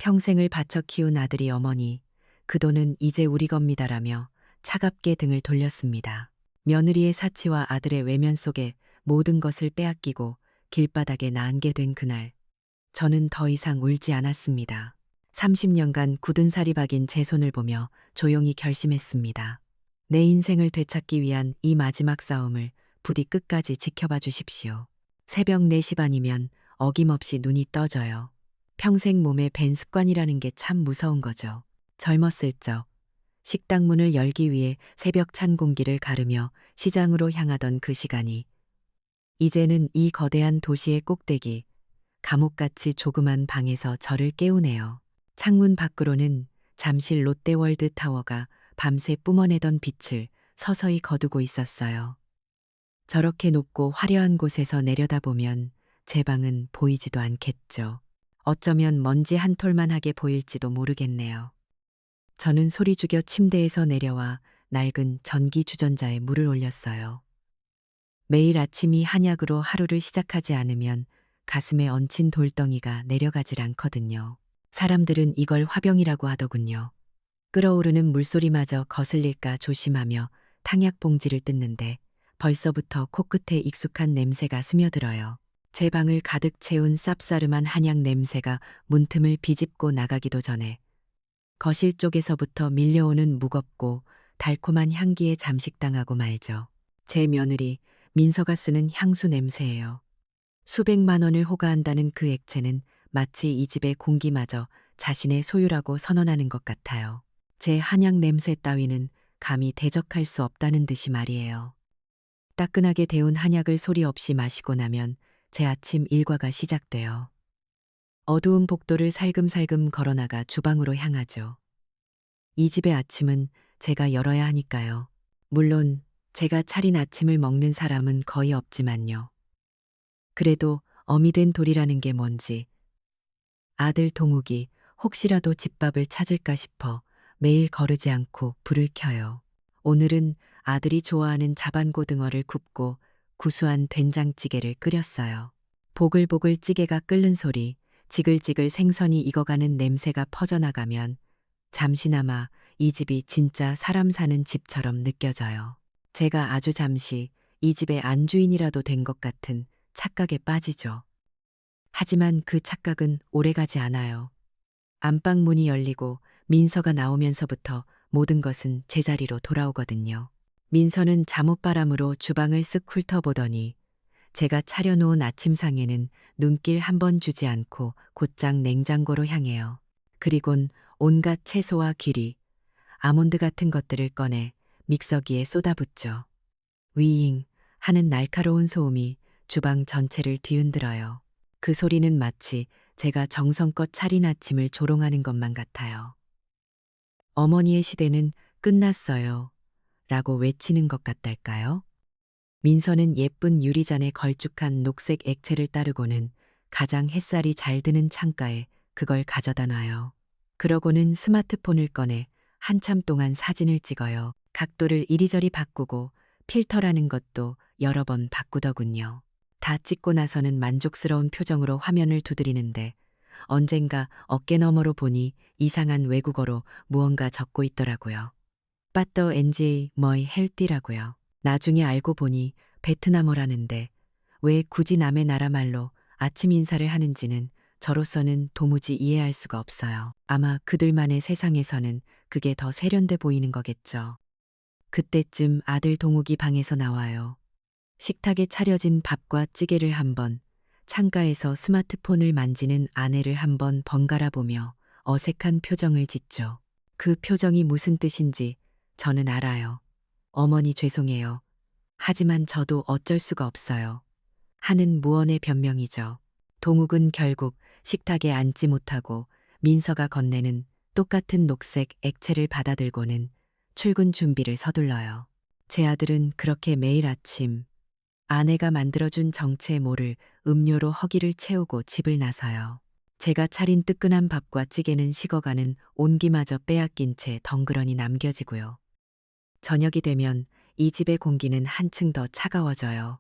평생을 바쳐 키운 아들이 어머니, 그 돈은 이제 우리 겁니다라며 차갑게 등을 돌렸습니다. 며느리의 사치와 아들의 외면 속에 모든 것을 빼앗기고 길바닥에 나앉게 된 그날, 저는 더 이상 울지 않았습니다. 30년간 굳은 살이 박인 제 손을 보며 조용히 결심했습니다. 내 인생을 되찾기 위한 이 마지막 싸움을 부디 끝까지 지켜봐 주십시오. 새벽 4시 반이면 어김없이 눈이 떠져요. 평생 몸에 밴 습관이라는 게 참 무서운 거죠. 젊었을 적 식당 문을 열기 위해 새벽 찬 공기를 가르며 시장으로 향하던 그 시간이 이제는 이 거대한 도시의 꼭대기, 감옥같이 조그만 방에서 저를 깨우네요. 창문 밖으로는 잠실 롯데월드 타워가 밤새 뿜어내던 빛을 서서히 거두고 있었어요. 저렇게 높고 화려한 곳에서 내려다보면 제 방은 보이지도 않겠죠. 어쩌면 먼지 한 톨만하게 보일지도 모르겠네요. 저는 소리 죽여 침대에서 내려와 낡은 전기 주전자에 물을 올렸어요. 매일 아침이 한약으로 하루를 시작하지 않으면 가슴에 얹힌 돌덩이가 내려가질 않거든요. 사람들은 이걸 화병이라고 하더군요. 끓어오르는 물소리마저 거슬릴까 조심하며 탕약 봉지를 뜯는데 벌써부터 코끝에 익숙한 냄새가 스며들어요. 제 방을 가득 채운 쌉싸름한 한약 냄새가 문틈을 비집고 나가기도 전에 거실 쪽에서부터 밀려오는 무겁고 달콤한 향기에 잠식당하고 말죠. 제 며느리 민서가 쓰는 향수 냄새예요. 수백만 원을 호가한다는 그 액체는 마치 이 집의 공기마저 자신의 소유라고 선언하는 것 같아요. 제 한약 냄새 따위는 감히 대적할 수 없다는 듯이 말이에요. 따끈하게 데운 한약을 소리 없이 마시고 나면 제 아침 일과가 시작돼요. 어두운 복도를 살금살금 걸어나가 주방으로 향하죠. 이 집의 아침은 제가 열어야 하니까요. 물론 제가 차린 아침을 먹는 사람은 거의 없지만요. 그래도 어미 된 돌이라는 게 뭔지 아들 동욱이 혹시라도 집밥을 찾을까 싶어 매일 거르지 않고 불을 켜요. 오늘은 아들이 좋아하는 자반고등어를 굽고 구수한 된장찌개를 끓였어요. 보글보글 찌개가 끓는 소리, 지글지글 생선이 익어가는 냄새가 퍼져나가면 잠시나마 이 집이 진짜 사람 사는 집처럼 느껴져요. 제가 아주 잠시 이 집의 안주인이라도 된 것 같은 착각에 빠지죠. 하지만 그 착각은 오래가지 않아요. 안방 문이 열리고 민서가 나오면서부터 모든 것은 제자리로 돌아오거든요. 민서는 잠옷바람으로 주방을 쓱 훑어보더니 제가 차려놓은 아침상에는 눈길 한 번 주지 않고 곧장 냉장고로 향해요. 그리곤 온갖 채소와 귀리, 아몬드 같은 것들을 꺼내 믹서기에 쏟아붓죠. 위잉 하는 날카로운 소음이 주방 전체를 뒤흔들어요. 그 소리는 마치 제가 정성껏 차린 아침을 조롱하는 것만 같아요. 어머니의 시대는 끝났어요. 라고 외치는 것 같달까요? 민서는 예쁜 유리잔에 걸쭉한 녹색 액체를 따르고는 가장 햇살이 잘 드는 창가에 그걸 가져다 놔요. 그러고는 스마트폰을 꺼내 한참 동안 사진을 찍어요. 각도를 이리저리 바꾸고 필터라는 것도 여러 번 바꾸더군요. 다 찍고 나서는 만족스러운 표정으로 화면을 두드리는데 언젠가 어깨 너머로 보니 이상한 외국어로 무언가 적고 있더라고요. 빠떠 NG 머이 헬띠라고요. 나중에 알고 보니 베트남어라는데 왜 굳이 남의 나라 말로 아침 인사를 하는지는 저로서는 도무지 이해할 수가 없어요. 아마 그들만의 세상에서는 그게 더 세련돼 보이는 거겠죠. 그때쯤 아들 동욱이 방에서 나와요. 식탁에 차려진 밥과 찌개를 한번, 창가에서 스마트폰을 만지는 아내를 한번 번갈아 보며 어색한 표정을 짓죠. 그 표정이 무슨 뜻인지 저는 알아요. 어머니 죄송해요. 하지만 저도 어쩔 수가 없어요. 하는 무언의 변명이죠. 동욱은 결국 식탁에 앉지 못하고 민서가 건네는 똑같은 녹색 액체를 받아들고는 출근 준비를 서둘러요. 제 아들은 그렇게 매일 아침 아내가 만들어준 정체 모를 음료로 허기를 채우고 집을 나서요. 제가 차린 뜨끈한 밥과 찌개는 식어가는 온기마저 빼앗긴 채 덩그러니 남겨지고요. 저녁이 되면 이 집의 공기는 한층 더 차가워져요.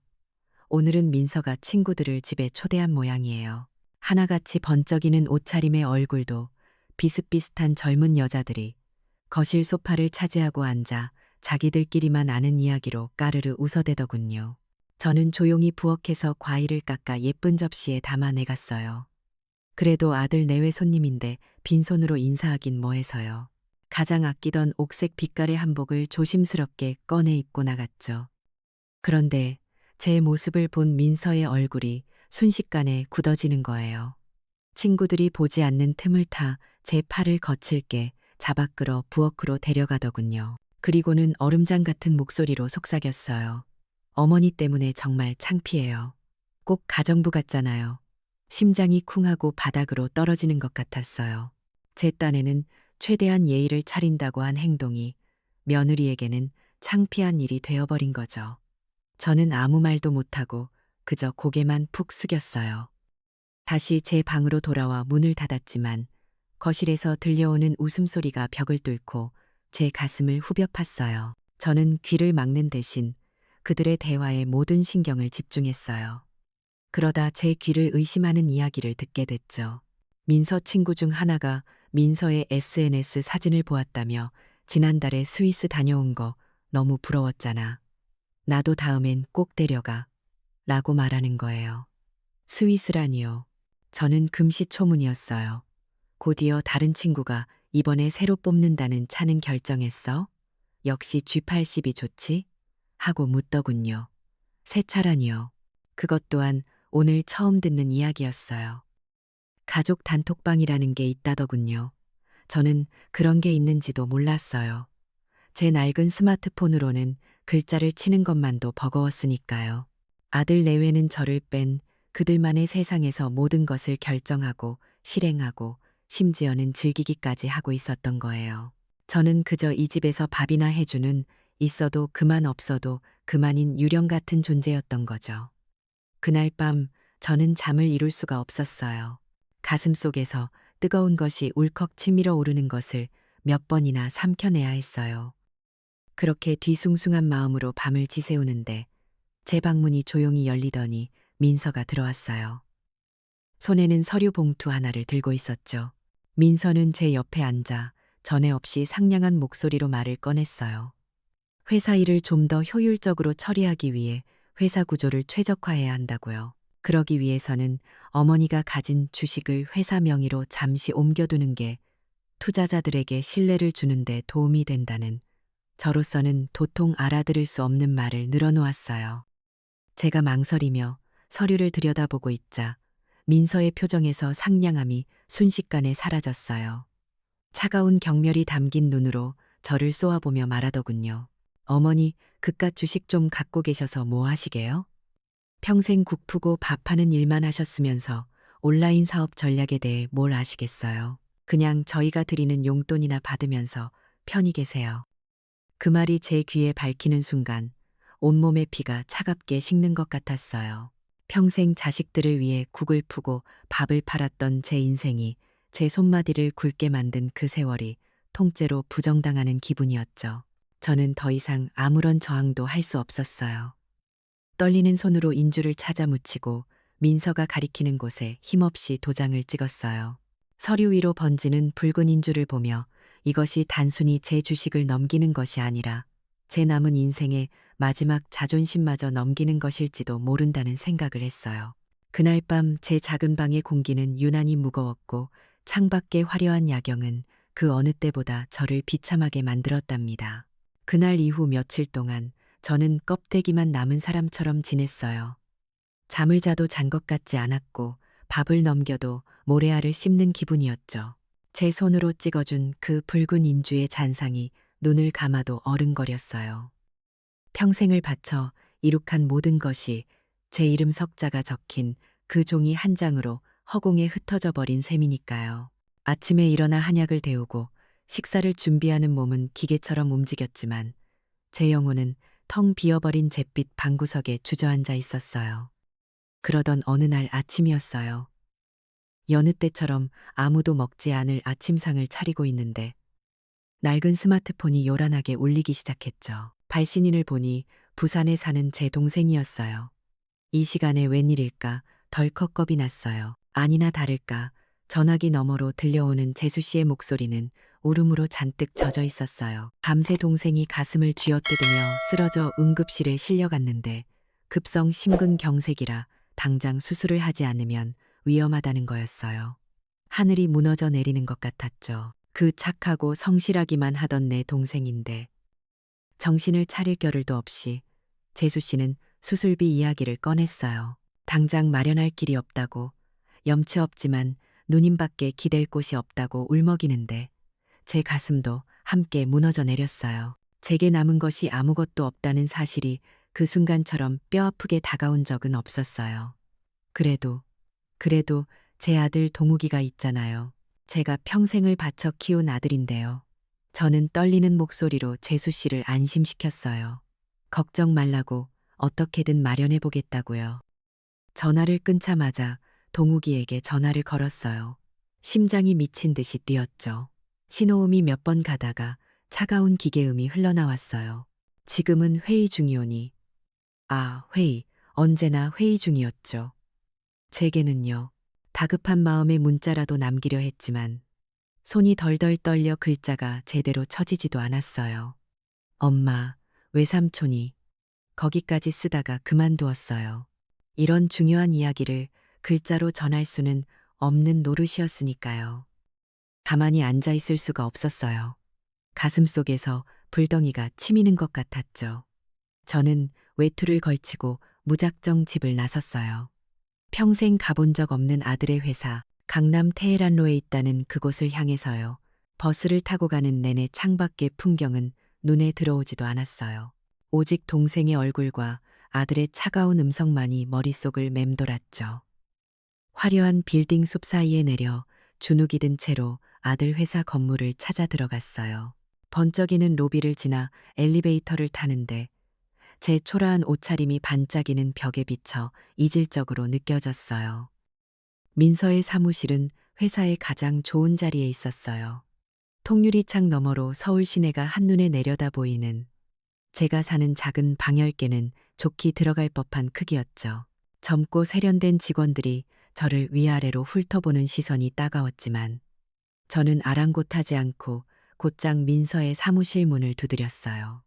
오늘은 민서가 친구들을 집에 초대한 모양이에요. 하나같이 번쩍이는 옷차림의 얼굴도 비슷비슷한 젊은 여자들이 거실 소파를 차지하고 앉아 자기들끼리만 아는 이야기로 까르르 웃어대더군요. 저는 조용히 부엌에서 과일을 깎아 예쁜 접시에 담아내갔어요. 그래도 아들 내외 손님인데 빈손으로 인사하긴 뭐해서요. 가장 아끼던 옥색 빛깔의 한복을 조심스럽게 꺼내 입고 나갔죠. 그런데 제 모습을 본 민서의 얼굴이 순식간에 굳어지는 거예요. 친구들이 보지 않는 틈을 타 제 팔을 거칠게 잡아 끌어 부엌으로 데려가더군요. 그리고는 얼음장 같은 목소리로 속삭였어요. 어머니 때문에 정말 창피해요. 꼭 가정부 같잖아요. 심장이 쿵하고 바닥으로 떨어지는 것 같았어요. 제 딴에는 최대한 예의를 차린다고 한 행동이 며느리에게는 창피한 일이 되어버린 거죠. 저는 아무 말도 못하고 그저 고개만 푹 숙였어요. 다시 제 방으로 돌아와 문을 닫았지만 거실에서 들려오는 웃음소리가 벽을 뚫고 제 가슴을 후벼 팠어요. 저는 귀를 막는 대신 그들의 대화에 모든 신경을 집중했어요. 그러다 제 귀를 의심하는 이야기를 듣게 됐죠. 민서 친구 중 하나가 민서의 SNS 사진을 보았다며 지난달에 스위스 다녀온 거 너무 부러웠잖아. 나도 다음엔 꼭 데려가. 라고 말하는 거예요. 스위스라니요. 저는 금시초문이었어요. 곧이어 다른 친구가 이번에 새로 뽑는다는 차는 결정했어? 역시 G80이 좋지? 하고 묻더군요. 새 차라니요. 그것 또한 오늘 처음 듣는 이야기였어요. 가족 단톡방이라는 게 있다더군요. 저는 그런 게 있는지도 몰랐어요. 제 낡은 스마트폰으로는 글자를 치는 것만도 버거웠으니까요. 아들 내외는 저를 뺀 그들만의 세상에서 모든 것을 결정하고 실행하고 심지어는 즐기기까지 하고 있었던 거예요. 저는 그저 이 집에서 밥이나 해주는 있어도 그만 없어도 그만인 유령 같은 존재였던 거죠. 그날 밤 저는 잠을 이룰 수가 없었어요. 가슴 속에서 뜨거운 것이 울컥 치밀어 오르는 것을 몇 번이나 삼켜내야 했어요. 그렇게 뒤숭숭한 마음으로 밤을 지새우는데 제 방문이 조용히 열리더니 민서가 들어왔어요. 손에는 서류 봉투 하나를 들고 있었죠. 민서는 제 옆에 앉아 전에 없이 상냥한 목소리로 말을 꺼냈어요. 회사 일을 좀 더 효율적으로 처리하기 위해 회사 구조를 최적화해야 한다고요. 그러기 위해서는 어머니가 가진 주식을 회사 명의로 잠시 옮겨두는 게 투자자들에게 신뢰를 주는데 도움이 된다는 저로서는 도통 알아들을 수 없는 말을 늘어놓았어요. 제가 망설이며 서류를 들여다보고 있자 민서의 표정에서 상냥함이 순식간에 사라졌어요. 차가운 경멸이 담긴 눈으로 저를 쏘아보며 말하더군요. 어머니, 그깟 주식 좀 갖고 계셔서 뭐 하시게요? 평생 국푸고 밥하는 일만 하셨으면서 온라인 사업 전략에 대해 뭘 아시겠어요? 그냥 저희가 드리는 용돈이나 받으면서 편히 계세요. 그 말이 제 귀에 밝히는 순간 온몸의 피가 차갑게 식는 것 같았어요. 평생 자식들을 위해 국을 푸고 밥을 팔았던 제 인생이 제 손마디를 굵게 만든 그 세월이 통째로 부정당하는 기분이었죠. 저는 더 이상 아무런 저항도 할 수 없었어요. 떨리는 손으로 인주를 찾아 묻히고 민서가 가리키는 곳에 힘없이 도장을 찍었어요. 서류 위로 번지는 붉은 인주를 보며 이것이 단순히 제 주식을 넘기는 것이 아니라 제 남은 인생의 마지막 자존심마저 넘기는 것일지도 모른다는 생각을 했어요. 그날 밤 제 작은 방의 공기는 유난히 무거웠고 창밖의 화려한 야경은 그 어느 때보다 저를 비참하게 만들었답니다. 그날 이후 며칠 동안 저는 껍데기만 남은 사람처럼 지냈어요. 잠을 자도 잔 것 같지 않았고 밥을 넘겨도 모래알을 씹는 기분이었죠. 제 손으로 찍어준 그 붉은 인주의 잔상이 눈을 감아도 어른거렸어요. 평생을 바쳐 이룩한 모든 것이 제 이름 석자가 적힌 그 종이 한 장으로 허공에 흩어져 버린 셈이니까요. 아침에 일어나 한약을 데우고 식사를 준비하는 몸은 기계처럼 움직였지만 제 영혼은 텅 비어버린 잿빛 방구석에 주저앉아 있었어요. 그러던 어느 날 아침이었어요. 여느 때처럼 아무도 먹지 않을 아침상을 차리고 있는데 낡은 스마트폰이 요란하게 울리기 시작했죠. 발신인을 보니 부산에 사는 제 동생이었어요. 이 시간에 웬일일까 덜컥 겁이 났어요. 아니나 다를까 전화기 너머로 들려오는 재수 씨의 목소리는 울음으로 잔뜩 젖어 있었어요. 밤새 동생이 가슴을 쥐어뜯으며 쓰러져 응급실에 실려갔는데 급성 심근경색이라 당장 수술을 하지 않으면 위험하다는 거였어요. 하늘이 무너져 내리는 것 같았죠. 그 착하고 성실하기만 하던 내 동생인데 정신을 차릴 겨를도 없이 재수 씨는 수술비 이야기를 꺼냈어요. 당장 마련할 길이 없다고, 염치 없지만 누님밖에 기댈 곳이 없다고 울먹이는데 제 가슴도 함께 무너져 내렸어요. 제게 남은 것이 아무것도 없다는 사실이 그 순간처럼 뼈아프게 다가온 적은 없었어요. 그래도 제 아들 동욱이가 있잖아요. 제가 평생을 바쳐 키운 아들인데요. 저는 떨리는 목소리로 재수 씨를 안심시켰어요. 걱정 말라고, 어떻게든 마련해 보겠다고요. 전화를 끊자마자 동욱이에게 전화를 걸었어요. 심장이 미친 듯이 뛰었죠. 신호음이 몇 번 가다가 차가운 기계음이 흘러나왔어요. 지금은 회의 중이오니. 아, 회의. 언제나 회의 중이었죠. 제게는요. 다급한 마음에 문자라도 남기려 했지만 손이 덜덜 떨려 글자가 제대로 쳐지지도 않았어요. 엄마, 외삼촌이 거기까지 쓰다가 그만두었어요. 이런 중요한 이야기를 글자로 전할 수는 없는 노릇이었으니까요. 가만히 앉아 있을 수가 없었어요. 가슴 속에서 불덩이가 치미는 것 같았죠. 저는 외투를 걸치고 무작정 집을 나섰어요. 평생 가본 적 없는 아들의 회사, 강남 테헤란로에 있다는 그곳을 향해서요. 버스를 타고 가는 내내 창밖의 풍경은 눈에 들어오지도 않았어요. 오직 동생의 얼굴과 아들의 차가운 음성만이 머릿속을 맴돌았죠. 화려한 빌딩 숲 사이에 내려 주눅이 든 채로 아들 회사 건물을 찾아 들어갔어요. 번쩍이는 로비를 지나 엘리베이터를 타는데 제 초라한 옷차림이 반짝이는 벽에 비쳐 이질적으로 느껴졌어요. 민서의 사무실은 회사의 가장 좋은 자리에 있었어요. 통유리창 너머로 서울 시내가 한눈에 내려다 보이는 제가 사는 작은 방 10개는 좋게 들어갈 법한 크기였죠. 젊고 세련된 직원들이 저를 위아래로 훑어보는 시선이 따가웠지만 저는 아랑곳하지 않고 곧장 민서의 사무실 문을 두드렸어요.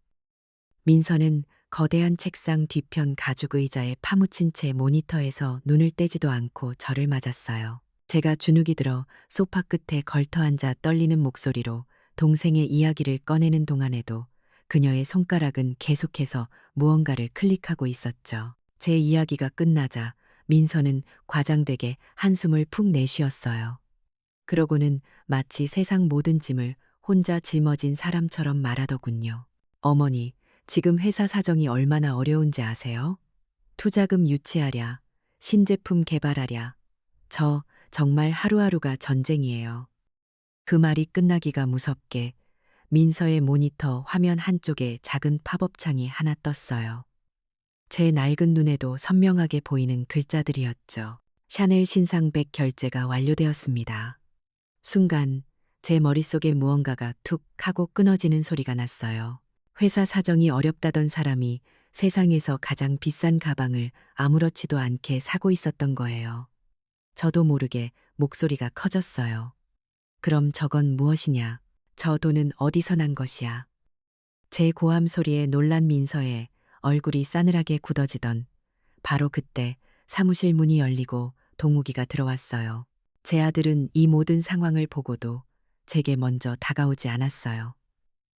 민서는 거대한 책상 뒤편 가죽 의자에 파묻힌 채 모니터에서 눈을 떼지도 않고 저를 맞았어요. 제가 주눅이 들어 소파 끝에 걸터 앉아 떨리는 목소리로 동생의 이야기를 꺼내는 동안에도 그녀의 손가락은 계속해서 무언가를 클릭하고 있었죠. 제 이야기가 끝나자 민서는 과장되게 한숨을 푹 내쉬었어요. 그러고는 마치 세상 모든 짐을 혼자 짊어진 사람처럼 말하더군요. 어머니, 지금 회사 사정이 얼마나 어려운지 아세요? 투자금 유치하랴, 신제품 개발하랴. 저 정말 하루하루가 전쟁이에요. 그 말이 끝나기가 무섭게 민서의 모니터 화면 한쪽에 작은 팝업창이 하나 떴어요. 제 낡은 눈에도 선명하게 보이는 글자들이었죠. 샤넬 신상백 결제가 완료되었습니다. 순간 제 머릿속에 무언가가 툭 하고 끊어지는 소리가 났어요. 회사 사정이 어렵다던 사람이 세상에서 가장 비싼 가방을 아무렇지도 않게 사고 있었던 거예요. 저도 모르게 목소리가 커졌어요. 그럼 저건 무엇이냐? 저 돈은 어디서 난 것이야? 제 고함 소리에 놀란 민서의 얼굴이 싸늘하게 굳어지던 바로 그때 사무실 문이 열리고 동욱이가 들어왔어요. 제 아들은 이 모든 상황을 보고도 제게 먼저 다가오지 않았어요.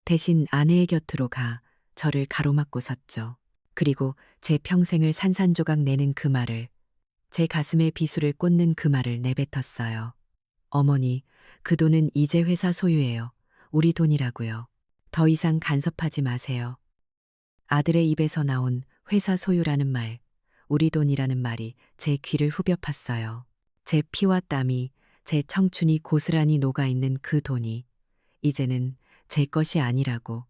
대신 아내의 곁으로 가 저를 가로막고 섰죠. 그리고 제 평생을 산산조각 내는 그 말을, 제 가슴에 비수를 꽂는 그 말을 내뱉었어요. 어머니, 그 돈은 이제 회사 소유예요. 우리 돈이라고요. 더 이상 간섭하지 마세요. 아들의 입에서 나온 회사 소유라는 말, 우리 돈이라는 말이 제 귀를 후벼 팠어요. 제 피와 땀이, 제 청춘이 고스란히 녹아있는 그 돈이 이제는 제 것이 아니라고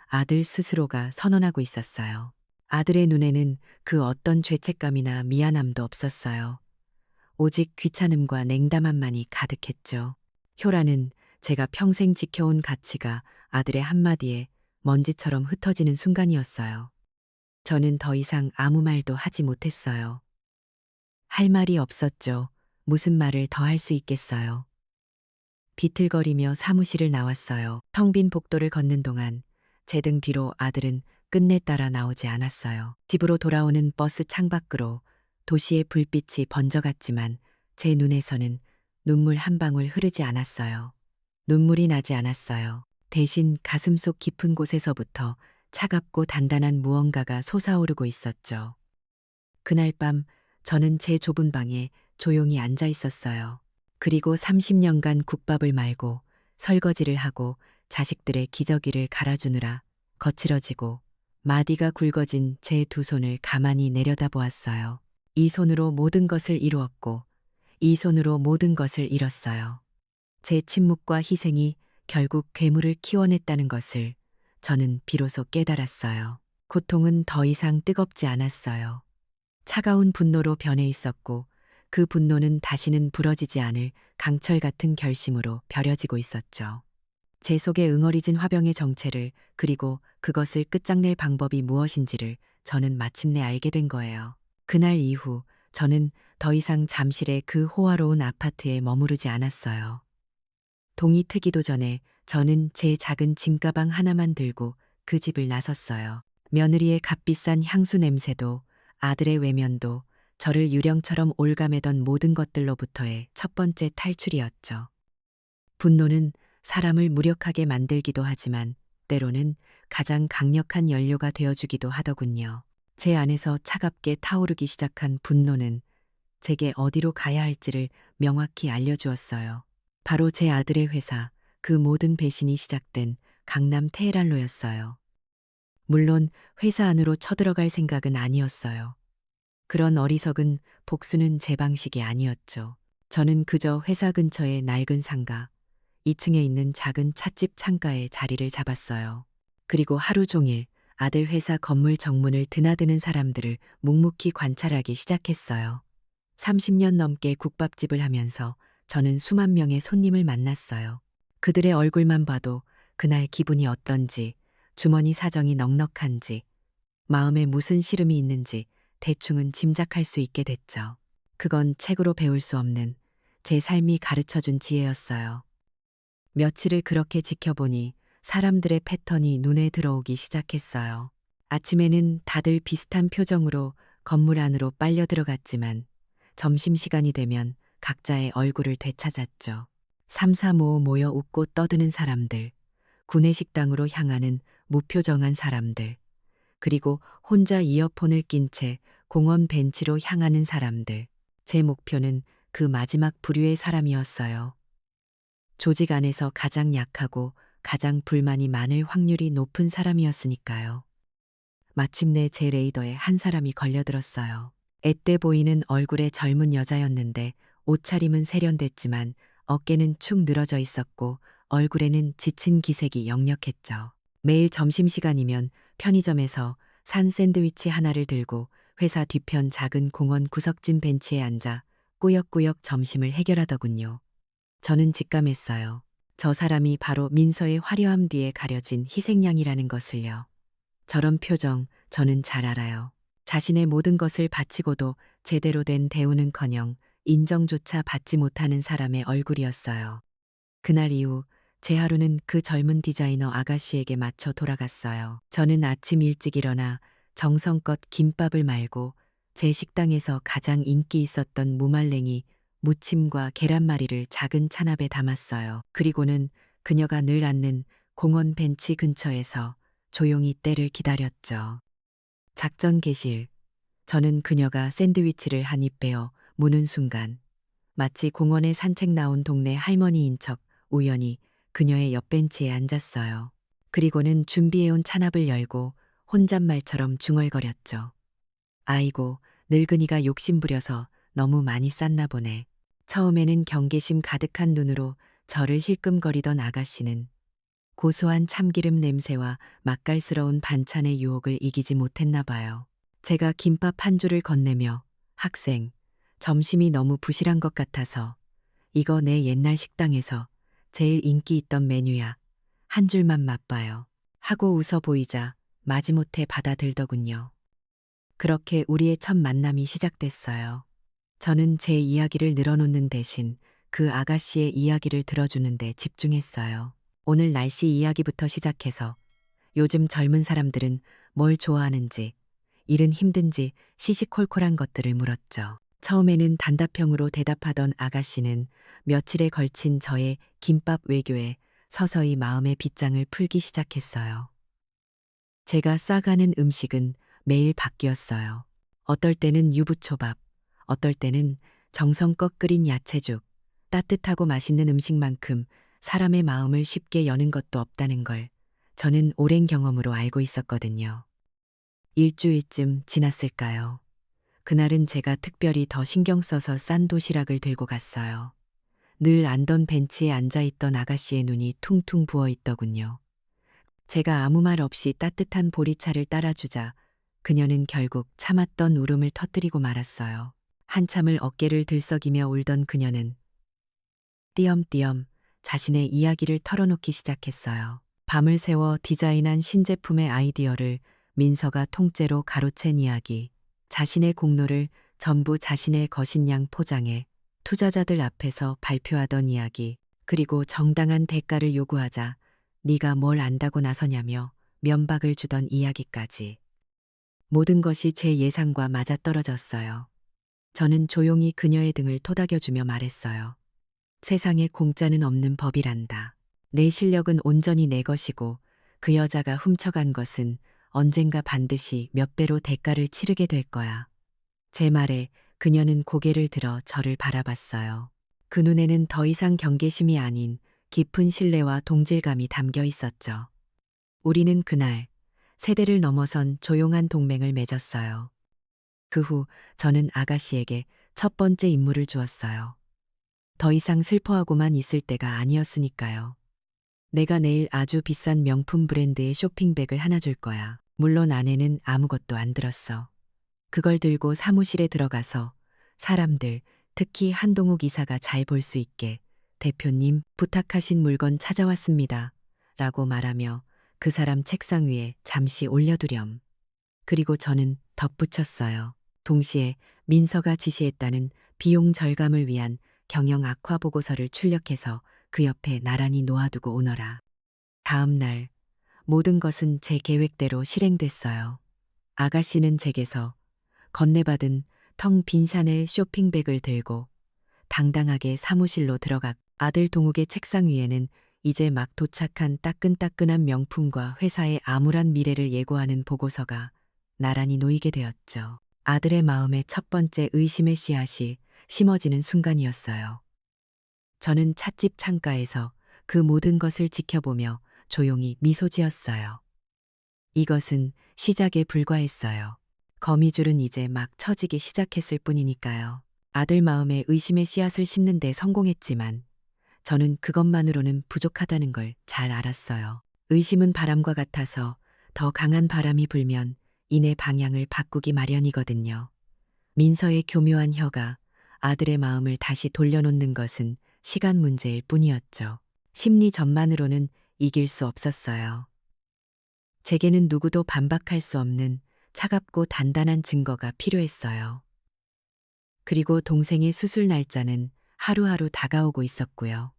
아들 스스로가 선언하고 있었어요. 아들의 눈에는 그 어떤 죄책감이나 미안함도 없었어요. 오직 귀찮음과 냉담함만이 가득했죠. 효라는 제가 평생 지켜온 가치가 아들의 한마디에 먼지처럼 흩어지는 순간이었어요. 저는 더 이상 아무 말도 하지 못했어요. 할 말이 없었죠. 무슨 말을 더 할 수 있겠어요. 비틀거리며 사무실을 나왔어요. 텅 빈 복도를 걷는 동안 제 등 뒤로 아들은 끝내 따라 나오지 않았어요. 집으로 돌아오는 버스 창밖으로 도시의 불빛이 번져갔지만 제 눈에서는 눈물 한 방울 흐르지 않았어요. 눈물이 나지 않았어요. 대신 가슴속 깊은 곳에서부터 차갑고 단단한 무언가가 솟아오르고 있었죠. 그날 밤 저는 제 좁은 방에 조용히 앉아 있었어요. 그리고 30년간 국밥을 말고 설거지를 하고 자식들의 기저귀를 갈아주느라 거칠어지고 마디가 굵어진 제 두 손을 가만히 내려다보았어요. 이 손으로 모든 것을 이루었고 이 손으로 모든 것을 잃었어요. 제 침묵과 희생이 결국 괴물을 키워냈다는 것을 저는 비로소 깨달았어요. 고통은 더 이상 뜨겁지 않았어요. 차가운 분노로 변해 있었고 그 분노는 다시는 부러지지 않을 강철 같은 결심으로 벼려지고 있었죠. 제 속에 응어리진 화병의 정체를 그리고 그것을 끝장낼 방법이 무엇인지를 저는 마침내 알게 된 거예요. 그날 이후 저는 더 이상 잠실의 그 호화로운 아파트에 머무르지 않았어요. 동이 트기도 전에 저는 제 작은 짐가방 하나만 들고 그 집을 나섰어요. 며느리의 값비싼 향수 냄새도 아들의 외면도 저를 유령처럼 올가매던 모든 것들로부터의 첫 번째 탈출이었죠. 분노는 사람을 무력하게 만들기도 하지만 때로는 가장 강력한 연료가 되어주기도 하더군요. 제 안에서 차갑게 타오르기 시작한 분노는 제게 어디로 가야 할지를 명확히 알려주었어요. 바로 제 아들의 회사, 그 모든 배신이 시작된 강남 테헤란로였어요. 물론 회사 안으로 쳐들어갈 생각은 아니었어요. 그런 어리석은 복수는 제 방식이 아니었죠. 저는 그저 회사 근처의 낡은 상가, 2층에 있는 작은 찻집 창가에 자리를 잡았어요. 그리고 하루 종일 아들 회사 건물 정문을 드나드는 사람들을 묵묵히 관찰하기 시작했어요. 30년 넘게 국밥집을 하면서 저는 수만 명의 손님을 만났어요. 그들의 얼굴만 봐도 그날 기분이 어떤지, 주머니 사정이 넉넉한지, 마음에 무슨 시름이 있는지 대충은 짐작할 수 있게 됐죠. 그건 책으로 배울 수 없는 제 삶이 가르쳐준 지혜였어요. 며칠을 그렇게 지켜보니 사람들의 패턴이 눈에 들어오기 시작했어요. 아침에는 다들 비슷한 표정으로 건물 안으로 빨려 들어갔지만 점심시간이 되면 각자의 얼굴을 되찾았죠. 삼삼오오 모여 웃고 떠드는 사람들, 구내식당으로 향하는 무표정한 사람들, 그리고 혼자 이어폰을 낀 채 공원 벤치로 향하는 사람들. 제 목표는 그 마지막 부류의 사람이었어요. 조직 안에서 가장 약하고 가장 불만이 많을 확률이 높은 사람이었으니까요. 마침내 제 레이더에 한 사람이 걸려들었어요. 앳돼 보이는 얼굴의 젊은 여자였는데 옷차림은 세련됐지만 어깨는 축 늘어져 있었고 얼굴에는 지친 기색이 역력했죠. 매일 점심시간이면 편의점에서 산 샌드위치 하나를 들고 회사 뒤편 작은 공원 구석진 벤치에 앉아 꾸역꾸역 점심을 해결하더군요. 저는 직감했어요. 저 사람이 바로 민서의 화려함 뒤에 가려진 희생양이라는 것을요. 저런 표정 저는 잘 알아요. 자신의 모든 것을 바치고도 제대로 된 대우는커녕 인정조차 받지 못하는 사람의 얼굴이었어요. 그날 이후 제 하루는 그 젊은 디자이너 아가씨에게 맞춰 돌아갔어요. 저는 아침 일찍 일어나 정성껏 김밥을 말고 제 식당에서 가장 인기 있었던 무말랭이, 무침과 계란말이를 작은 찬압에 담았어요. 그리고는 그녀가 늘 앉는 공원 벤치 근처에서 조용히 때를 기다렸죠. 작전 개실. 저는 그녀가 샌드위치를 한 입 베어 무는 순간 마치 공원에 산책 나온 동네 할머니인 척 우연히 그녀의 옆 벤치에 앉았어요. 그리고는 준비해온 찬압을 열고 혼잣말처럼 중얼거렸죠. 아이고, 늙은이가 욕심부려서 너무 많이 쌌나 보네. 처음에는 경계심 가득한 눈으로 저를 힐끔거리던 아가씨는 고소한 참기름 냄새와 맛깔스러운 반찬의 유혹을 이기지 못했나 봐요. 제가 김밥 한 줄을 건네며 학생, 점심이 너무 부실한 것 같아서 이거 내 옛날 식당에서 제일 인기 있던 메뉴야. 한 줄만 맛봐요. 하고 웃어 보이자 마지못해 받아들더군요. 그렇게 우리의 첫 만남이 시작됐어요. 저는 제 이야기를 늘어놓는 대신 그 아가씨의 이야기를 들어주는데 집중했어요. 오늘 날씨 이야기부터 시작해서 요즘 젊은 사람들은 뭘 좋아하는지, 일은 힘든지 시시콜콜한 것들을 물었죠. 처음에는 단답형으로 대답하던 아가씨는 며칠에 걸친 저의 김밥 외교에 서서히 마음의 빗장을 풀기 시작했어요. 제가 싸가는 음식은 매일 바뀌었어요. 어떨 때는 유부초밥, 어떨 때는 정성껏 끓인 야채죽, 따뜻하고 맛있는 음식만큼 사람의 마음을 쉽게 여는 것도 없다는 걸 저는 오랜 경험으로 알고 있었거든요. 일주일쯤 지났을까요? 그날은 제가 특별히 더 신경 써서 싼 도시락을 들고 갔어요. 늘 앉던 벤치에 앉아있던 아가씨의 눈이 퉁퉁 부어 있더군요. 제가 아무 말 없이 따뜻한 보리차를 따라주자 그녀는 결국 참았던 울음을 터뜨리고 말았어요. 한참을 어깨를 들썩이며 울던 그녀는 띄엄띄엄 자신의 이야기를 털어놓기 시작했어요. 밤을 새워 디자인한 신제품의 아이디어를 민서가 통째로 가로챈 이야기, 자신의 공로를 전부 자신의 것인 양 포장해 투자자들 앞에서 발표하던 이야기, 그리고 정당한 대가를 요구하자 네가 뭘 안다고 나서냐며 면박을 주던 이야기까지. 모든 것이 제 예상과 맞아떨어졌어요. 저는 조용히 그녀의 등을 토닥여주며 말했어요. 세상에 공짜는 없는 법이란다. 내 실력은 온전히 내 것이고 그 여자가 훔쳐간 것은 언젠가 반드시 몇 배로 대가를 치르게 될 거야. 제 말에 그녀는 고개를 들어 저를 바라봤어요. 그 눈에는 더 이상 경계심이 아닌 깊은 신뢰와 동질감이 담겨 있었죠. 우리는 그날 세대를 넘어선 조용한 동맹을 맺었어요. 그 후 저는 아가씨에게 첫 번째 임무를 주었어요. 더 이상 슬퍼하고만 있을 때가 아니었으니까요. 내가 내일 아주 비싼 명품 브랜드의 쇼핑백을 하나 줄 거야. 물론 아내는 아무것도 안 들었어. 그걸 들고 사무실에 들어가서 사람들, 특히 한동욱 이사가 잘 볼 수 있게 대표님 부탁하신 물건 찾아왔습니다. 라고 말하며 그 사람 책상 위에 잠시 올려두렴. 그리고 저는 덧붙였어요. 동시에 민서가 지시했다는 비용 절감을 위한 경영 악화 보고서를 출력해서 그 옆에 나란히 놓아두고 오너라. 다음 날 모든 것은 제 계획대로 실행됐어요. 아가씨는 제게서 건네받은 텅 빈 샤넬 쇼핑백을 들고 당당하게 사무실로 들어갔. 아들 동욱의 책상 위에는 이제 막 도착한 따끈따끈한 명품과 회사의 암울한 미래를 예고하는 보고서가 나란히 놓이게 되었죠. 아들의 마음에 첫 번째 의심의 씨앗이 심어지는 순간이었어요. 저는 찻집 창가에서 그 모든 것을 지켜보며 조용히 미소 지었어요. 이것은 시작에 불과했어요. 거미줄은 이제 막 처지기 시작했을 뿐이니까요. 아들 마음에 의심의 씨앗을 심는 데 성공했지만 저는 그것만으로는 부족하다는 걸 잘 알았어요. 의심은 바람과 같아서 더 강한 바람이 불면 이내 방향을 바꾸기 마련이거든요. 민서의 교묘한 혀가 아들의 마음을 다시 돌려놓는 것은 시간 문제일 뿐이었죠. 심리전만으로는 이길 수 없었어요. 제게는 누구도 반박할 수 없는 차갑고 단단한 증거가 필요했어요. 그리고 동생의 수술 날짜는 하루하루 다가오고 있었고요.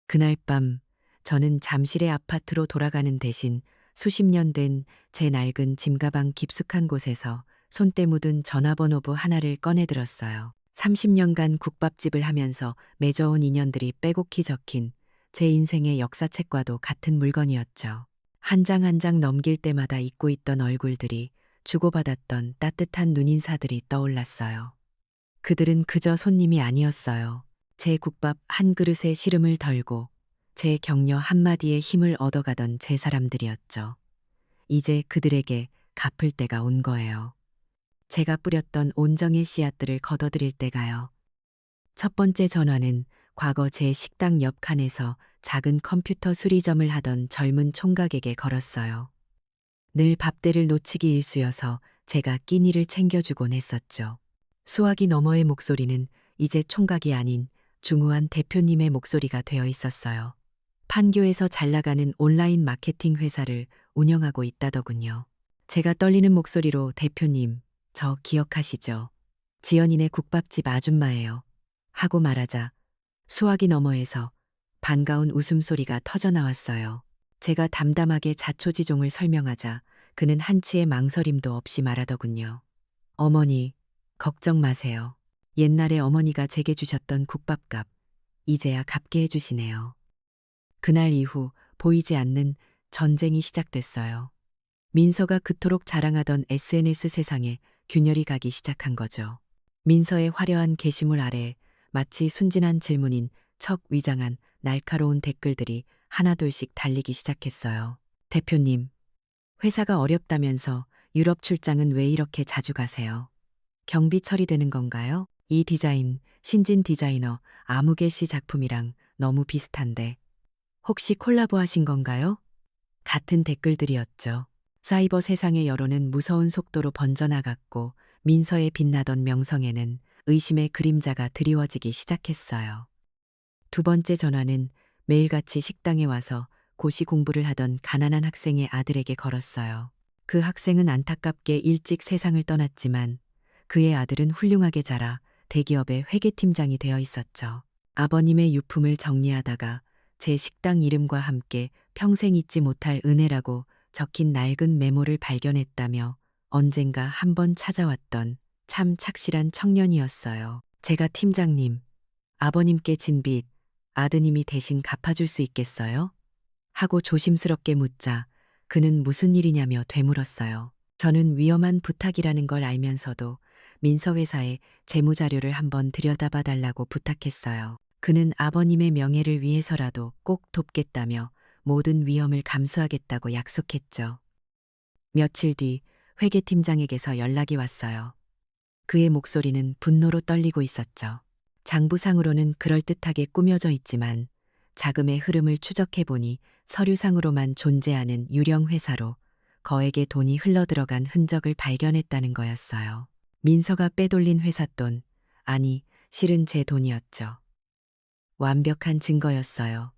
그날 밤 저는 잠실의 아파트로 돌아가는 대신 수십 년 된 제 낡은 짐가방 깊숙한 곳에서 손때 묻은 전화번호부 하나를 꺼내들었어요. 30년간 국밥집을 하면서 맺어온 인연들이 빼곡히 적힌 제 인생의 역사책과도 같은 물건이었죠. 한 장 한 장 넘길 때마다 잊고 있던 얼굴들이, 주고받았던 따뜻한 눈인사들이 떠올랐어요. 그들은 그저 손님이 아니었어요. 제 국밥 한 그릇에 시름을 덜고 제 격려 한마디에 힘을 얻어가던 제 사람들이었죠. 이제 그들에게 갚을 때가 온 거예요. 제가 뿌렸던 온정의 씨앗들을 걷어들일 때가요. 첫 번째 전화는 과거 제 식당 옆 칸에서 작은 컴퓨터 수리점을 하던 젊은 총각에게 걸었어요. 늘 밥대를 놓치기 일쑤여서 제가 끼니를 챙겨주곤 했었죠. 수화기 너머의 목소리는 이제 총각이 아닌 중후한 대표님의 목소리가 되어 있었어요. 판교에서 잘 나가는 온라인 마케팅 회사를 운영하고 있다더군요. 제가 떨리는 목소리로 대표님, 저 기억하시죠? 지연이네 국밥집 아줌마예요. 하고 말하자 수화기 너머에서 반가운 웃음소리가 터져나왔어요. 제가 담담하게 자초지종을 설명하자 그는 한치의 망설임도 없이 말하더군요. 어머니, 걱정 마세요. 옛날에 어머니가 제게 주셨던 국밥값, 이제야 갚게 해주시네요. 그날 이후 보이지 않는 전쟁이 시작됐어요. 민서가 그토록 자랑하던 SNS 세상에 균열이 가기 시작한 거죠. 민서의 화려한 게시물 아래 마치 순진한 질문인 척 위장한 날카로운 댓글들이 하나둘씩 달리기 시작했어요. 대표님, 회사가 어렵다면서 유럽 출장은 왜 이렇게 자주 가세요? 경비 처리되는 건가요? 이 디자인, 신진 디자이너 아무개 씨 작품이랑 너무 비슷한데 혹시 콜라보 하신 건가요? 같은 댓글들이었죠. 사이버 세상의 여론은 무서운 속도로 번져나갔고 민서의 빛나던 명성에는 의심의 그림자가 드리워지기 시작했어요. 두 번째 전화는 매일같이 식당에 와서 고시 공부를 하던 가난한 학생의 아들에게 걸었어요. 그 학생은 안타깝게 일찍 세상을 떠났지만 그의 아들은 훌륭하게 자라 대기업의 회계팀장이 되어 있었죠. 아버님의 유품을 정리하다가 제 식당 이름과 함께 평생 잊지 못할 은혜라고 적힌 낡은 메모를 발견했다며 언젠가 한번 찾아왔던 참 착실한 청년이었어요. 제가 팀장님, 아버님께 진 빚, 아드님이 대신 갚아줄 수 있겠어요? 하고 조심스럽게 묻자 그는 무슨 일이냐며 되물었어요. 저는 위험한 부탁이라는 걸 알면서도 민서회사에 재무자료를 한번 들여다봐 달라고 부탁했어요. 그는 아버님의 명예를 위해서라도 꼭 돕겠다며 모든 위험을 감수하겠다고 약속했죠. 며칠 뒤 회계팀장에게서 연락이 왔어요. 그의 목소리는 분노로 떨리고 있었죠. 장부상으로는 그럴듯하게 꾸며져 있지만 자금의 흐름을 추적해보니 서류상으로만 존재하는 유령 회사로 거액의 돈이 흘러들어간 흔적을 발견했다는 거였어요. 민서가 빼돌린 회사 돈, 아니, 실은 제 돈이었죠. 완벽한 증거였어요.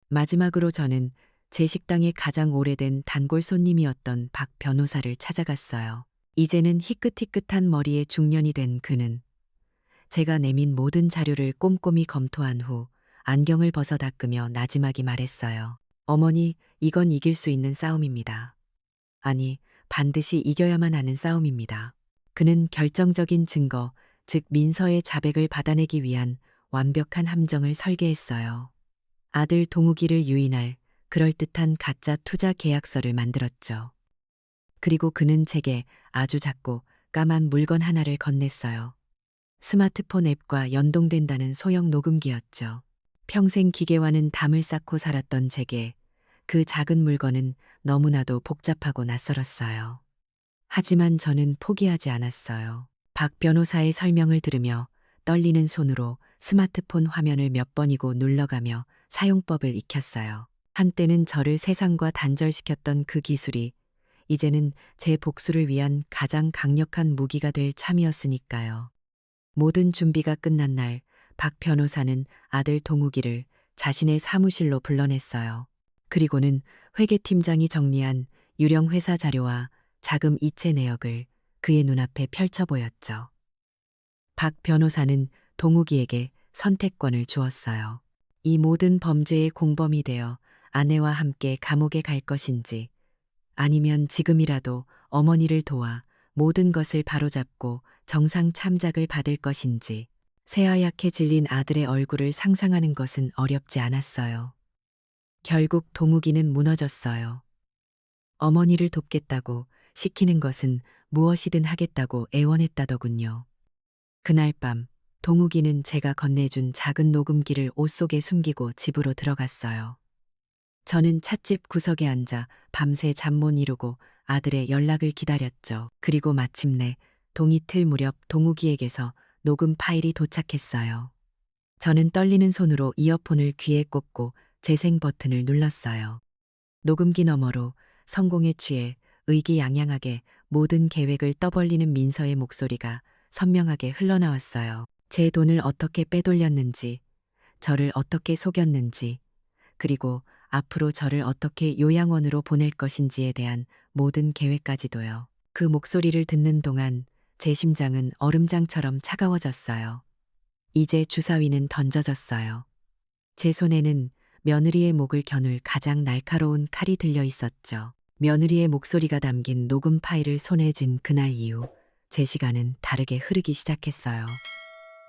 마지막으로 저는 제 식당의 가장 오래된 단골 손님이었던 박 변호사를 찾아갔어요. 이제는 희끗희끗한 머리에 중년이 된 그는 제가 내민 모든 자료를 꼼꼼히 검토한 후 안경을 벗어 닦으며 나지막이 말했어요. 어머니, 이건 이길 수 있는 싸움입니다. 아니, 반드시 이겨야만 하는 싸움입니다. 그는 결정적인 증거, 즉 민서의 자백을 받아내기 위한 완벽한 함정을 설계했어요. 아들 동욱이를 유인할 그럴듯한 가짜 투자 계약서를 만들었죠. 그리고 그는 제게 아주 작고 까만 물건 하나를 건넸어요. 스마트폰 앱과 연동된다는 소형 녹음기였죠. 평생 기계와는 담을 쌓고 살았던 제게 그 작은 물건은 너무나도 복잡하고 낯설었어요. 하지만 저는 포기하지 않았어요. 박 변호사의 설명을 들으며 떨리는 손으로 스마트폰 화면을 몇 번이고 눌러가며 사용법을 익혔어요. 한때는 저를 세상과 단절시켰던 그 기술이 이제는 제 복수를 위한 가장 강력한 무기가 될 참이었으니까요. 모든 준비가 끝난 날 박 변호사는 아들 동욱이를 자신의 사무실로 불러냈어요. 그리고는 회계팀장이 정리한 유령 회사 자료와 자금 이체 내역을 그의 눈앞에 펼쳐 보였죠. 박 변호사는 동욱이에게 선택권을 주었어요. 이 모든 범죄의 공범이 되어 아내와 함께 감옥에 갈 것인지 아니면 지금이라도 어머니를 도와 모든 것을 바로잡고 정상 참작을 받을 것인지 새하얗게 질린 아들의 얼굴을 상상하는 것은 어렵지 않았어요. 결국 동욱이는 무너졌어요. 어머니를 돕겠다고 시키는 것은 무엇이든 하겠다고 애원했다더군요. 그날 밤 동욱이는 제가 건네준 작은 녹음기를 옷 속에 숨기고 집으로 들어갔어요. 저는 찻집 구석에 앉아 밤새 잠 못 이루고 아들의 연락을 기다렸죠. 그리고 마침내 동이틀 무렵 동욱이에게서 녹음 파일이 도착했어요. 저는 떨리는 손으로 이어폰을 귀에 꽂고 재생 버튼을 눌렀어요. 녹음기 너머로 성공에 취해 의기양양하게 모든 계획을 떠벌리는 민서의 목소리가 선명하게 흘러나왔어요. 제 돈을 어떻게 빼돌렸는지, 저를 어떻게 속였는지, 그리고 앞으로 저를 어떻게 요양원으로 보낼 것인지에 대한 모든 계획까지도요. 그 목소리를 듣는 동안 제 심장은 얼음장처럼 차가워졌어요. 이제 주사위는 던져졌어요. 제 손에는 며느리의 목을 겨눌 가장 날카로운 칼이 들려 있었죠. 며느리의 목소리가 담긴 녹음 파일을 손에 쥔 그날 이후 제 시간은 다르게 흐르기 시작했어요.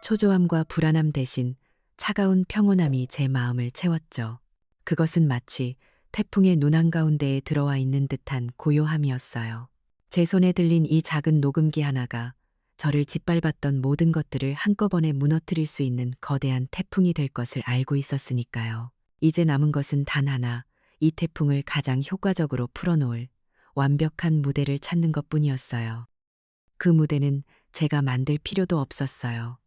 초조함과 불안함 대신 차가운 평온함이 제 마음을 채웠죠. 그것은 마치 태풍의 눈 한가운데에 들어와 있는 듯한 고요함이었어요. 제 손에 들린 이 작은 녹음기 하나가 저를 짓밟았던 모든 것들을 한꺼번에 무너뜨릴 수 있는 거대한 태풍이 될 것을 알고 있었으니까요. 이제 남은 것은 단 하나, 이 태풍을 가장 효과적으로 풀어놓을 완벽한 무대를 찾는 것뿐이었어요. 그 무대는 제가 만들 필요도 없었어요.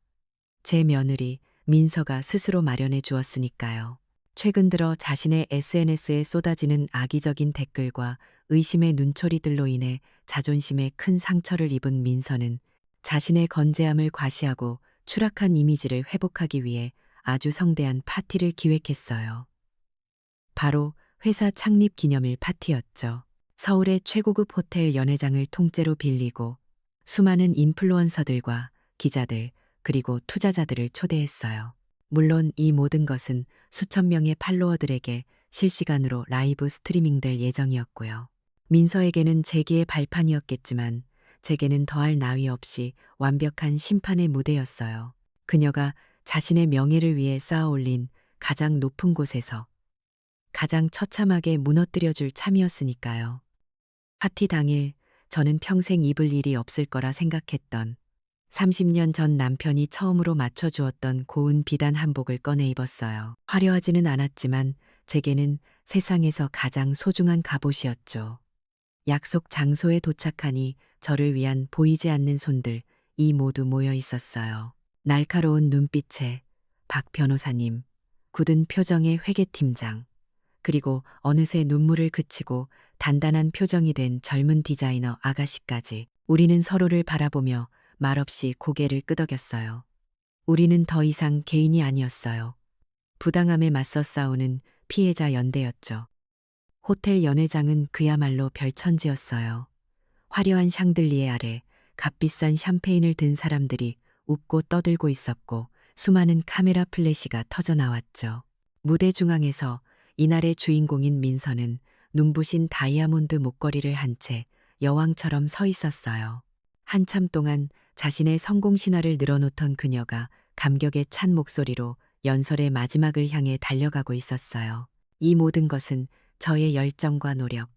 제 며느리 민서가 스스로 마련해 주었으니까요. 최근 들어 자신의 SNS에 쏟아지는 악의적인 댓글과 의심의 눈초리들로 인해 자존심에 큰 상처를 입은 민서는 자신의 건재함을 과시하고 추락한 이미지를 회복하기 위해 아주 성대한 파티를 기획했어요. 바로 회사 창립 기념일 파티였죠. 서울의 최고급 호텔 연회장을 통째로 빌리고 수많은 인플루언서들과 기자들 그리고 투자자들을 초대했어요. 물론 이 모든 것은 수천 명의 팔로워들에게 실시간으로 라이브 스트리밍될 예정이었고요. 민서에게는 재기의 발판이었겠지만 제게는 더할 나위 없이 완벽한 심판의 무대였어요. 그녀가 자신의 명예를 위해 쌓아올린 가장 높은 곳에서 가장 처참하게 무너뜨려줄 참이었으니까요. 파티 당일 저는 평생 입을 일이 없을 거라 생각했던 30년 전 남편이 처음으로 맞춰주었던 고운 비단 한복을 꺼내 입었어요. 화려하지는 않았지만 제게는 세상에서 가장 소중한 갑옷이었죠. 약속 장소에 도착하니 저를 위한 보이지 않는 손들 이 모두 모여 있었어요. 날카로운 눈빛에 박 변호사님, 굳은 표정의 회계팀장, 그리고 어느새 눈물을 그치고 단단한 표정이 된 젊은 디자이너 아가씨까지 우리는 서로를 바라보며 말없이 고개를 끄덕였어요. 우리는 더 이상 개인이 아니었어요. 부당함에 맞서 싸우는 피해자 연대였죠. 호텔 연회장은 그야말로 별천지였어요. 화려한 샹들리에 아래 값비싼 샴페인을 든 사람들이 웃고 떠들고 있었고 수많은 카메라 플래시가 터져 나왔죠. 무대 중앙에서 이날의 주인공인 민서는 눈부신 다이아몬드 목걸이를 한 채 여왕처럼 서 있었어요. 한참 동안 자신의 성공 신화를 늘어놓던 그녀가 감격에 찬 목소리로 연설의 마지막을 향해 달려가고 있었어요. 이 모든 것은 저의 열정과 노력,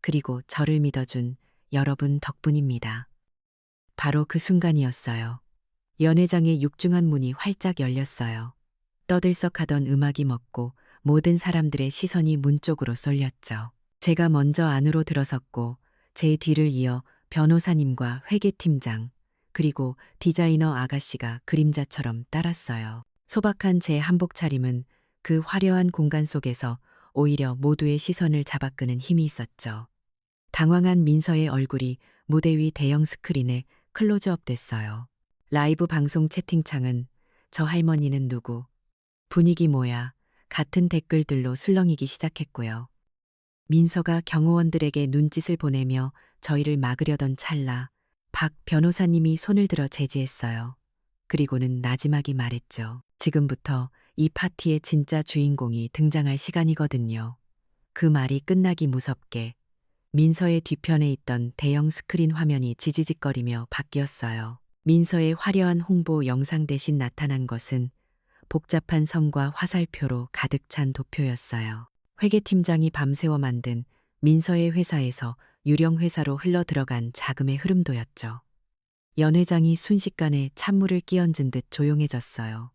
그리고 저를 믿어준 여러분 덕분입니다. 바로 그 순간이었어요. 연회장의 육중한 문이 활짝 열렸어요. 떠들썩하던 음악이 멎고 모든 사람들의 시선이 문 쪽으로 쏠렸죠. 제가 먼저 안으로 들어섰고 제 뒤를 이어 변호사님과 회계팀장, 그리고 디자이너 아가씨가 그림자처럼 따랐어요. 소박한 제 한복 차림은 그 화려한 공간 속에서 오히려 모두의 시선을 잡아끄는 힘이 있었죠. 당황한 민서의 얼굴이 무대 위 대형 스크린에 클로즈업 됐어요. 라이브 방송 채팅창은 저 할머니는 누구? 분위기 뭐야? 같은 댓글들로 술렁이기 시작했고요. 민서가 경호원들에게 눈짓을 보내며 저희를 막으려던 찰나 박 변호사님이 손을 들어 제지했어요. 그리고는 나지막이 말했죠. 지금부터 이 파티의 진짜 주인공이 등장할 시간이거든요. 그 말이 끝나기 무섭게 민서의 뒤편에 있던 대형 스크린 화면이 지지직거리며 바뀌었어요. 민서의 화려한 홍보 영상 대신 나타난 것은 복잡한 성과 화살표로 가득 찬 도표였어요. 회계팀장이 밤새워 만든 민서의 회사에서 유령 회사로 흘러들어간 자금의 흐름도였죠. 연회장이 순식간에 찬물을 끼얹은 듯 조용해졌어요.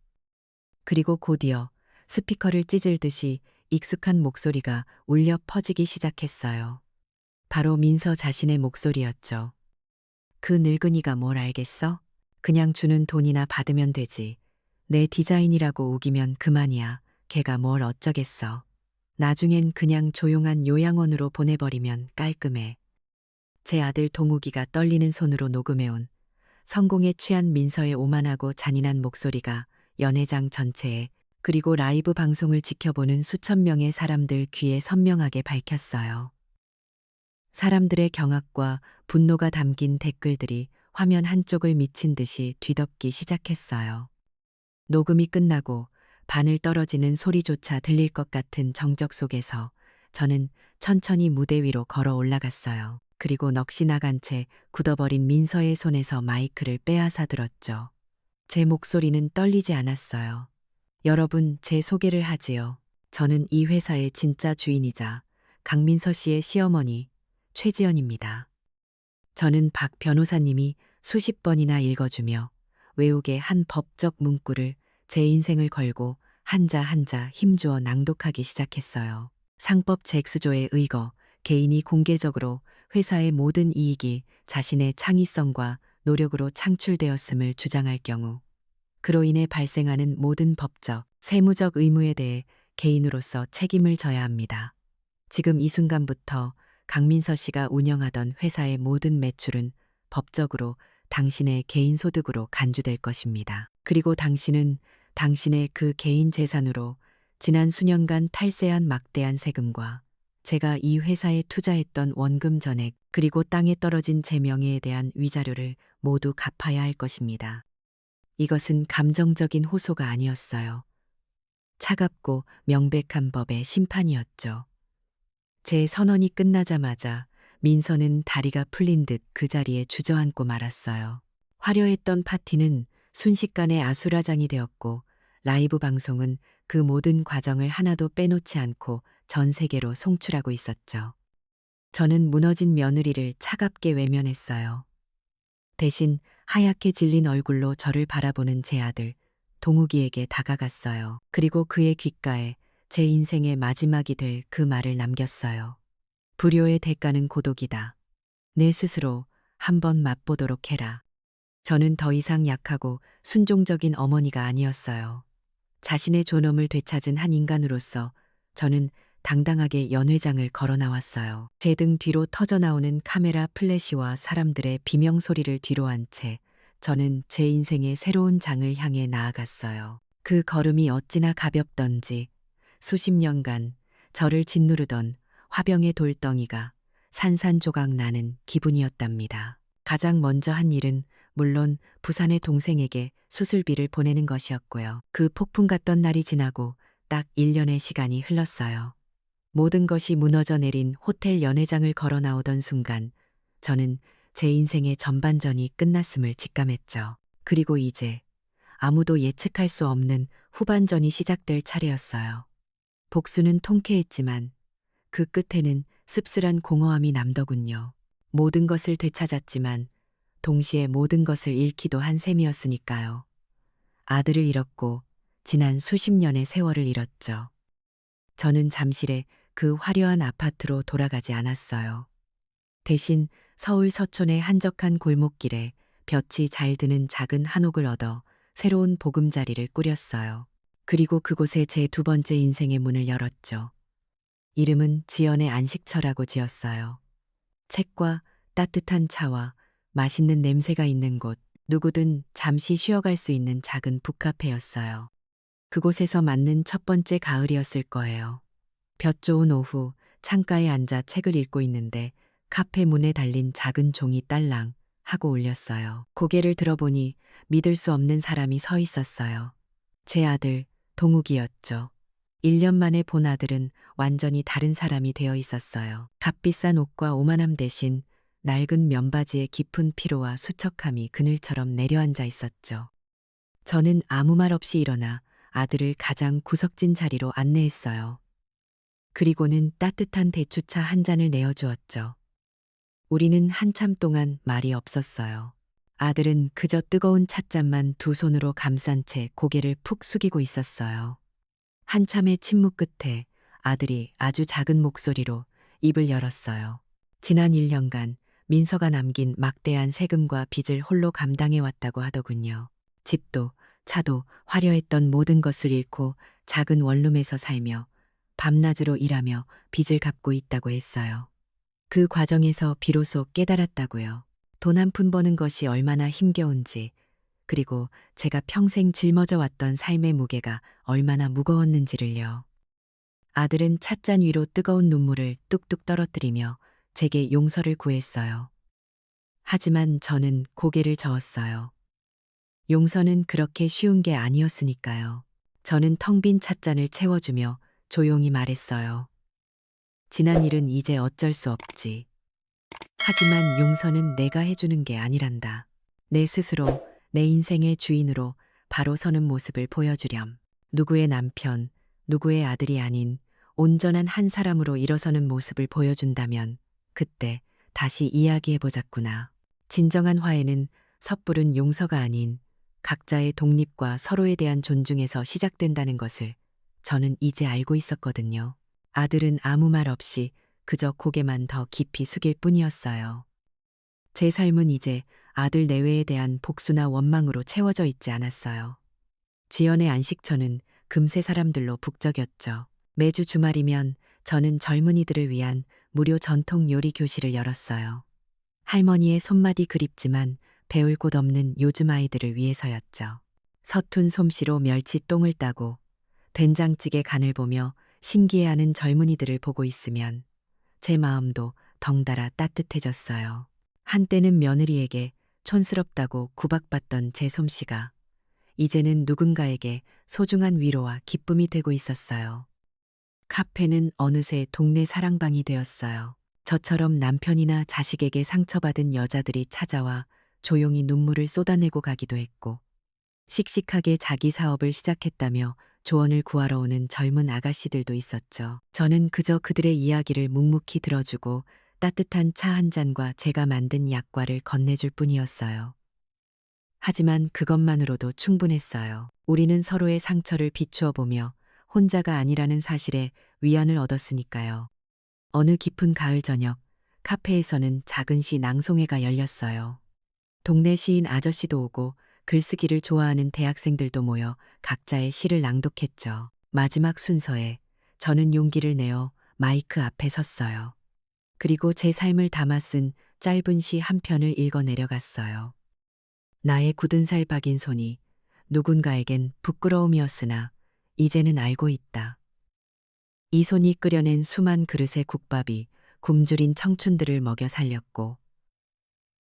그리고 곧이어 스피커를 찢을듯이 익숙한 목소리가 울려 퍼지기 시작했어요. 바로 민서 자신의 목소리였죠. 그 늙은이가 뭘 알겠어? 그냥 주는 돈이나 받으면 되지. 내 디자인이라고 우기면 그만이야. 걔가 뭘 어쩌겠어. 나중엔 그냥 조용한 요양원으로 보내버리면 깔끔해. 제 아들 동욱이가 떨리는 손으로 녹음해온 성공에 취한 민서의 오만하고 잔인한 목소리가 연회장 전체에 그리고 라이브 방송을 지켜보는 수천 명의 사람들 귀에 선명하게 밝혔어요. 사람들의 경악과 분노가 담긴 댓글들이 화면 한쪽을 미친 듯이 뒤덮기 시작했어요. 녹음이 끝나고 바늘 떨어지는 소리조차 들릴 것 같은 정적 속에서 저는 천천히 무대 위로 걸어 올라갔어요. 그리고 넋이 나간 채 굳어버린 민서의 손에서 마이크를 빼앗아 들었죠. 제 목소리는 떨리지 않았어요. 여러분, 제 소개를 하지요. 저는 이 회사의 진짜 주인이자 강민서 씨의 시어머니 최지연입니다. 저는 박 변호사님이 수십 번이나 읽어주며 외우게 한 법적 문구를 제 인생을 걸고 한자 한자 힘주어 낭독하기 시작했어요. 상법 잭스조의 의거, 개인이 공개적으로 회사의 모든 이익이 자신의 창의성과 노력으로 창출되었음을 주장할 경우 그로 인해 발생하는 모든 법적, 세무적 의무에 대해 개인으로서 책임을 져야 합니다. 지금 이 순간부터 강민서 씨가 운영하던 회사의 모든 매출은 법적으로 당신의 개인 소득으로 간주될 것입니다. 그리고 당신은 당신의 그 개인 재산으로 지난 수년간 탈세한 막대한 세금과 제가 이 회사에 투자했던 원금 전액 그리고 땅에 떨어진 제 명예에 대한 위자료를 모두 갚아야 할 것입니다. 이것은 감정적인 호소가 아니었어요. 차갑고 명백한 법의 심판이었죠. 제 선언이 끝나자마자 민서는 다리가 풀린 듯 그 자리에 주저앉고 말았어요. 화려했던 파티는 순식간에 아수라장이 되었고 라이브 방송은 그 모든 과정을 하나도 빼놓지 않고 전 세계로 송출하고 있었죠. 저는 무너진 며느리를 차갑게 외면했어요. 대신 하얗게 질린 얼굴로 저를 바라보는 제 아들 동욱이에게 다가갔어요. 그리고 그의 귓가에 제 인생의 마지막이 될 그 말을 남겼어요. 불효의 대가는 고독이다. 내 스스로 한번 맛보도록 해라. 저는 더 이상 약하고 순종적인 어머니가 아니었어요. 자신의 존엄을 되찾은 한 인간으로서 저는 당당하게 연회장을 걸어 나왔어요. 제 등 뒤로 터져나오는 카메라 플래시와 사람들의 비명 소리를 뒤로 한 채 저는 제 인생의 새로운 장을 향해 나아갔어요. 그 걸음이 어찌나 가볍던지 수십 년간 저를 짓누르던 화병의 돌덩이가 산산조각 나는 기분이었답니다. 가장 먼저 한 일은 물론 부산의 동생에게 수술비를 보내는 것이었고요. 그 폭풍 같던 날이 지나고 딱 1년의 시간이 흘렀어요. 모든 것이 무너져 내린 호텔 연회장을 걸어 나오던 순간 저는 제 인생의 전반전이 끝났음을 직감했죠. 그리고 이제 아무도 예측할 수 없는 후반전이 시작될 차례였어요. 복수는 통쾌했지만 그 끝에는 씁쓸한 공허함이 남더군요. 모든 것을 되찾았지만 동시에 모든 것을 잃기도 한 셈이었으니까요. 아들을 잃었고 지난 수십 년의 세월을 잃었죠. 저는 잠실에 그 화려한 아파트로 돌아가지 않았어요. 대신 서울 서촌의 한적한 골목길에 볕이 잘 드는 작은 한옥을 얻어 새로운 보금자리를 꾸렸어요. 그리고 그곳에 제 두 번째 인생의 문을 열었죠. 이름은 지연의 안식처라고 지었어요. 책과 따뜻한 차와 맛있는 냄새가 있는 곳, 누구든 잠시 쉬어갈 수 있는 작은 북카페였어요. 그곳에서 맞는 첫 번째 가을이었을 거예요. 볕 좋은 오후 창가에 앉아 책을 읽고 있는데 카페 문에 달린 작은 종이 딸랑 하고 울렸어요. 고개를 들어보니 믿을 수 없는 사람이 서 있었어요. 제 아들 동욱이었죠. 1년 만에 본 아들은 완전히 다른 사람이 되어 있었어요. 값비싼 옷과 오만함 대신 낡은 면바지의 깊은 피로와 수척함이 그늘처럼 내려앉아 있었죠. 저는 아무 말 없이 일어나 아들을 가장 구석진 자리로 안내했어요. 그리고는 따뜻한 대추차 한 잔을 내어주었죠. 우리는 한참 동안 말이 없었어요. 아들은 그저 뜨거운 찻잔만 두 손으로 감싼 채 고개를 푹 숙이고 있었어요. 한참의 침묵 끝에 아들이 아주 작은 목소리로 입을 열었어요. 지난 1년간 민서가 남긴 막대한 세금과 빚을 홀로 감당해 왔다고 하더군요. 집도 차도 화려했던 모든 것을 잃고 작은 원룸에서 살며 밤낮으로 일하며 빚을 갚고 있다고 했어요. 그 과정에서 비로소 깨달았다고요. 돈 한 푼 버는 것이 얼마나 힘겨운지, 그리고 제가 평생 짊어져 왔던 삶의 무게가 얼마나 무거웠는지를요. 아들은 찻잔 위로 뜨거운 눈물을 뚝뚝 떨어뜨리며 제게 용서를 구했어요. 하지만 저는 고개를 저었어요. 용서는 그렇게 쉬운 게 아니었으니까요. 저는 텅 빈 찻잔을 채워주며 조용히 말했어요. 지난 일은 이제 어쩔 수 없지. 하지만 용서는 내가 해주는 게 아니란다. 내 스스로 내 인생의 주인으로 바로 서는 모습을 보여주렴. 누구의 남편, 누구의 아들이 아닌 온전한 한 사람으로 일어서는 모습을 보여준다면 그때 다시 이야기해보자꾸나. 진정한 화해는 섣부른 용서가 아닌 각자의 독립과 서로에 대한 존중에서 시작된다는 것을 저는 이제 알고 있었거든요. 아들은 아무 말 없이 그저 고개만 더 깊이 숙일 뿐이었어요. 제 삶은 이제 아들 내외에 대한 복수나 원망으로 채워져 있지 않았어요. 지연의 안식처는 금세 사람들로 북적였죠. 매주 주말이면 저는 젊은이들을 위한 무료 전통 요리 교실을 열었어요. 할머니의 손맛이 그립지만 배울 곳 없는 요즘 아이들을 위해서였죠. 서툰 솜씨로 멸치똥을 따고 된장찌개 간을 보며 신기해하는 젊은이들을 보고 있으면 제 마음도 덩달아 따뜻해졌어요. 한때는 며느리에게 촌스럽다고 구박받던 제 솜씨가 이제는 누군가에게 소중한 위로와 기쁨이 되고 있었어요. 카페는 어느새 동네 사랑방이 되었어요. 저처럼 남편이나 자식에게 상처받은 여자들이 찾아와 조용히 눈물을 쏟아내고 가기도 했고, 씩씩하게 자기 사업을 시작했다며 조언을 구하러 오는 젊은 아가씨들도 있었죠. 저는 그저 그들의 이야기를 묵묵히 들어주고 따뜻한 차 한 잔과 제가 만든 약과를 건네줄 뿐이었어요. 하지만 그것만으로도 충분했어요. 우리는 서로의 상처를 비추어 보며 혼자가 아니라는 사실에 위안을 얻었으니까요. 어느 깊은 가을 저녁, 카페에서는 작은 시 낭송회가 열렸어요. 동네 시인 아저씨도 오고 글쓰기를 좋아하는 대학생들도 모여 각자의 시를 낭독했죠. 마지막 순서에 저는 용기를 내어 마이크 앞에 섰어요. 그리고 제 삶을 담아 쓴 짧은 시 한 편을 읽어 내려갔어요. 나의 굳은 살 박인 손이 누군가에겐 부끄러움이었으나 이제는 알고 있다. 이 손이 끓여낸 수만 그릇의 국밥이 굶주린 청춘들을 먹여 살렸고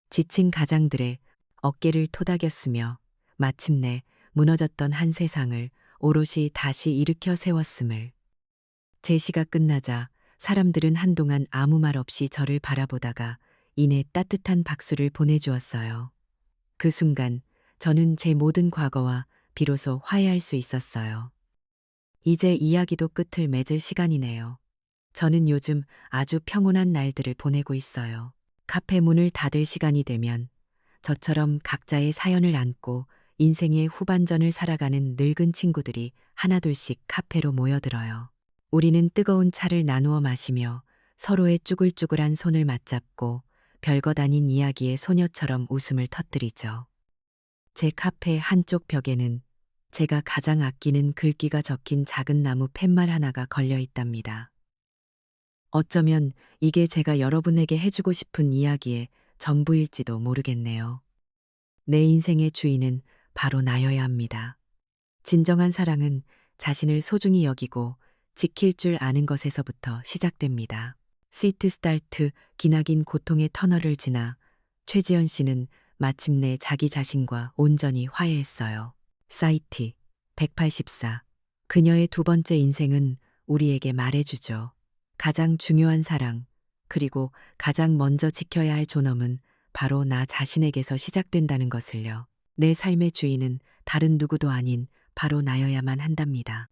지친 가장들의 어깨를 토닥였으며 마침내 무너졌던 한 세상을 오롯이 다시 일으켜 세웠음을. 제 시가 끝나자 사람들은 한동안 아무 말 없이 저를 바라보다가 이내 따뜻한 박수를 보내주었어요. 그 순간 저는 제 모든 과거와 비로소 화해할 수 있었어요. 이제 이야기도 끝을 맺을 시간이네요. 저는 요즘 아주 평온한 날들을 보내고 있어요. 카페 문을 닫을 시간이 되면 저처럼 각자의 사연을 안고 인생의 후반전을 살아가는 늙은 친구들이 하나둘씩 카페로 모여들어요. 우리는 뜨거운 차를 나누어 마시며 서로의 쭈글쭈글한 손을 맞잡고 별것 아닌 이야기에 소녀처럼 웃음을 터뜨리죠. 제 카페 한쪽 벽에는 제가 가장 아끼는 글귀가 적힌 작은 나무 팻말 하나가 걸려 있답니다. 어쩌면 이게 제가 여러분에게 해주고 싶은 이야기의 전부일지도 모르겠네요. 내 인생의 주인은 바로 나여야 합니다. 진정한 사랑은 자신을 소중히 여기고 지킬 줄 아는 것에서부터 시작됩니다. 시트 스타트 기나긴 고통의 터널을 지나 최지연 씨는 마침내 자기 자신과 온전히 화해했어요. 사이트 184. 그녀의 두 번째 인생은 우리에게 말해주죠. 가장 중요한 사랑, 그리고 가장 먼저 지켜야 할 존엄은 바로 나 자신에게서 시작된다는 것을요. 내 삶의 주인은 다른 누구도 아닌 바로 나여야만 한답니다.